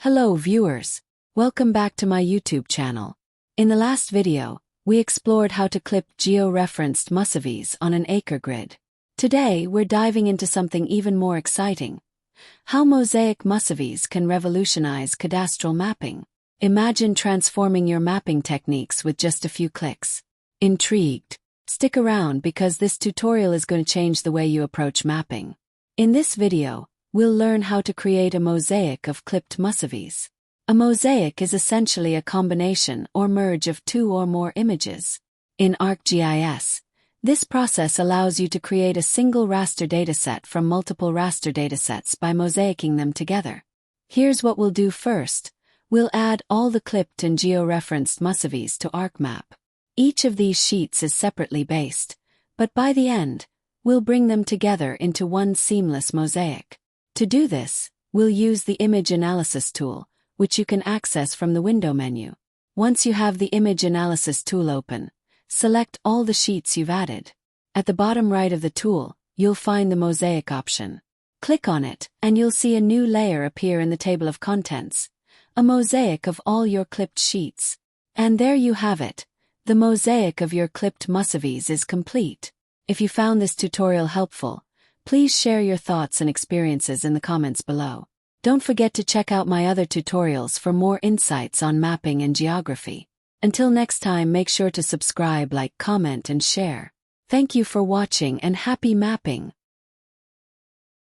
Hello viewers, welcome back to my YouTube channel. In the last video, we explored how to clip geo-referenced Mussavies on an acre grid. Today we're diving into something even more exciting: how Mosaic Mussavies can revolutionize cadastral mapping. Imagine transforming your mapping techniques with just a few clicks. Intrigued? Stick around because this tutorial is going to change the way you approach mapping. In this video, we'll learn how to create a mosaic of clipped Mussavies. A mosaic is essentially a combination or merge of two or more images. In ArcGIS, this process allows you to create a single raster dataset from multiple raster datasets by mosaicing them together. Here's what we'll do first. We'll add all the clipped and geo-referenced Mussavies to ArcMap. Each of these sheets is separately based, but by the end, we'll bring them together into one seamless mosaic. To do this, we'll use the Image Analysis tool, which you can access from the window menu. Once you have the Image Analysis tool open, select all the sheets you've added. At the bottom right of the tool, you'll find the Mosaic option. Click on it, and you'll see a new layer appear in the table of contents, a mosaic of all your clipped sheets. And there you have it. The mosaic of your clipped Mussavies is complete. If you found this tutorial helpful, please share your thoughts and experiences in the comments below. Don't forget to check out my other tutorials for more insights on mapping and geography. Until next time, make sure to subscribe, like, comment, and share. Thank you for watching and happy mapping!